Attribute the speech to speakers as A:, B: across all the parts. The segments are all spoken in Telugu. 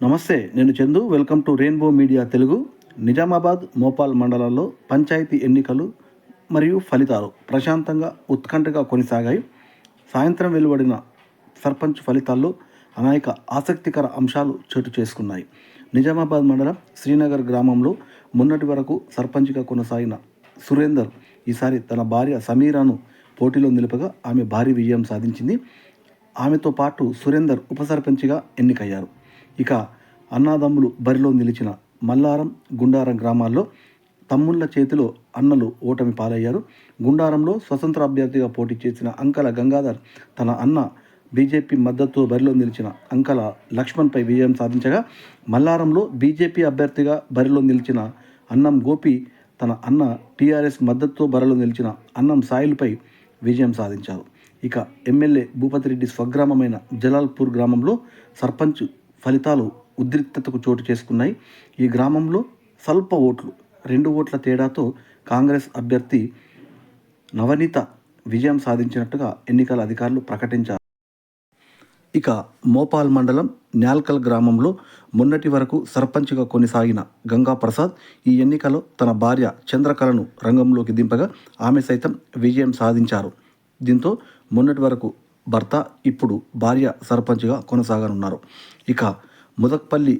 A: నమస్తే, నేను Chandu. Welcome to rainbow media Telugu. Nizamabad, Mopal మండలాల్లో పంచాయతీ ఎన్నికలు మరియు ఫలితాలు ప్రశాంతంగా ఉత్కంఠగా కొనసాగాయి. సాయంత్రం వెలువడిన సర్పంచ్ ఫలితాల్లో అనేక ఆసక్తికర అంశాలు చోటు చేసుకున్నాయి. నిజామాబాద్ మండలం శ్రీనగర్ గ్రామంలో మొన్నటి వరకు సర్పంచ్గా కొనసాగిన సురేందర్ ఈసారి తన భార్య సమీరాను పోటీలో నిలపగా ఆమె భారీ విజయం సాధించింది. ఆమెతో పాటు సురేందర్ ఉప సర్పంచ్గా ఎన్నికయ్యారు. ఇక అన్నాదమ్ములు బరిలో నిలిచిన మల్లారం, గుండారం గ్రామాల్లో తమ్ముళ్ల చేతిలో అన్నలు ఓటమి పాలయ్యారు. గుండారంలో స్వతంత్ర అభ్యర్థిగా పోటీ చేసిన అంకల గంగాధర్ తన అన్న బీజేపీ మద్దతుతో బరిలో నిలిచిన అంకల లక్ష్మణ్పై విజయం సాధించగా, మల్లారంలో బీజేపీ అభ్యర్థిగా బరిలో నిలిచిన అన్నం గోపి తన అన్న టీఆర్ఎస్ మద్దతుతో బరిలో నిలిచిన అన్నం సాయిల్పై విజయం సాధించారు. ఇక ఎమ్మెల్యే భూపతిరెడ్డి స్వగ్రామమైన జలాల్పూర్ గ్రామంలో సర్పంచ్ ఫలితాలు ఉద్రిక్తతకు చోటు చేసుకున్నాయి. ఈ గ్రామంలో స్వల్ప ఓట్లు 2 ఓట్ల తేడాతో కాంగ్రెస్ అభ్యర్థి నవనీత విజయం సాధించినట్టుగా ఎన్నికల అధికారులు ప్రకటించారు. ఇక మోపాల్ మండలం న్యాల్కల్ గ్రామంలో మొన్నటి వరకు సర్పంచ్గా కొనసాగిన గంగా ప్రసాద్ ఈ ఎన్నికలో తన భార్య చంద్రకళను రంగంలోకి దింపగా ఆమె సైతం విజయం సాధించారు. దీంతో మొన్నటి వరకు భర్త, ఇప్పుడు భార్య సర్పంచ్గా కొనసాగనున్నారు. ఇక ముదక్పల్లి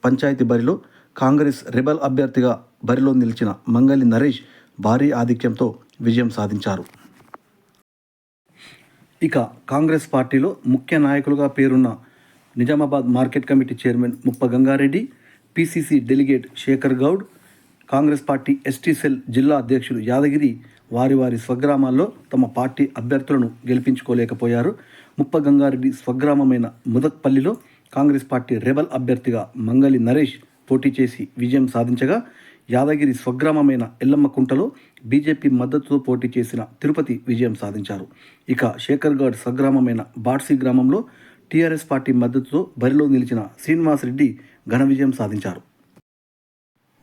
A: పంచాయతీ బరిలో కాంగ్రెస్ రెబల్ అభ్యర్థిగా బరిలో నిలిచిన మంగలి నరేష్ భారీ ఆధిక్యంతో విజయం సాధించారు. ఇక కాంగ్రెస్ పార్టీలో ముఖ్య నాయకులుగా పేరున్న Nizamabad market committee chairman Muppa Gangareddy, PCC delegate Shekar Goud, Congress party ST cell జిల్లా అధ్యక్షుడు యాదగిరి వారి స్వగ్రామాల్లో తమ పార్టీ అభ్యర్థులను గెలిపించుకోలేకపోయారు. ముప్ప గంగారెడ్డి స్వగ్రామమైన ముదక్పల్లిలో కాంగ్రెస్ పార్టీ రెబల్ అభ్యర్థిగా మంగలి నరేష్ పోటీ చేసి విజయం సాధించగా, యాదగిరి స్వగ్రామమైన ఎల్లమ్మకుంటలో బీజేపీ మద్దతుతో పోటీ చేసిన తిరుపతి విజయం సాధించారు. ఇక శేఖర్ గౌడ్ స్వగ్రామమైన బాడ్సీ గ్రామంలో టీఆర్ఎస్ పార్టీ మద్దతుతో బరిలో నిలిచిన శ్రీనివాస్ రెడ్డి ఘన విజయం సాధించారు.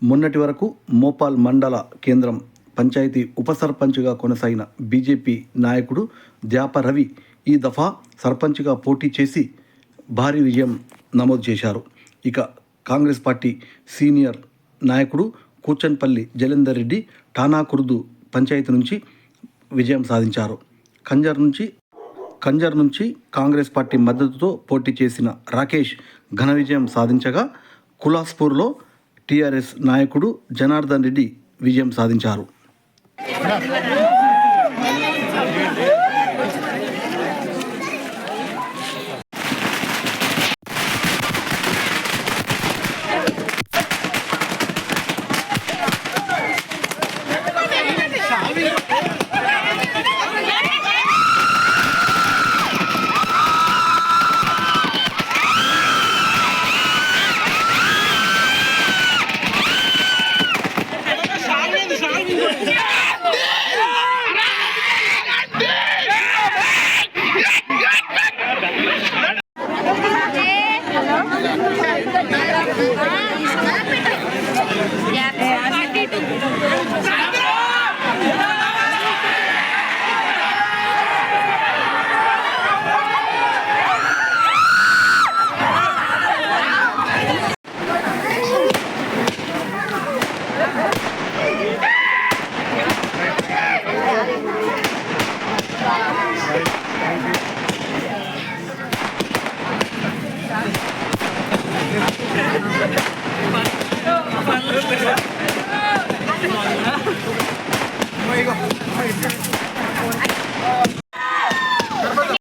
A: మొన్నటి వరకు మోపాల్ మండల కేంద్రం పంచాయతీ ఉప సర్పంచ్గా కొనసాగిన బీజేపీ నాయకుడు ద్యాప రవి ఈ దఫా సర్పంచ్గా పోటీ చేసి భారీ విజయం నమోదు చేశారు. ఇక కాంగ్రెస్ పార్టీ సీనియర్ నాయకుడు కూచన్పల్లి జలేందర్ రెడ్డి ఠానాకుర్దు పంచాయతీ నుంచి విజయం సాధించారు. కంజర్ నుంచి కాంగ్రెస్ పార్టీ మద్దతుతో పోటీ చేసిన రాకేష్ ఘన విజయం సాధించగా, కులాస్పూర్లో టీఆర్ఎస్ నాయకుడు జనార్దన్ రెడ్డి విజయం సాధించారు.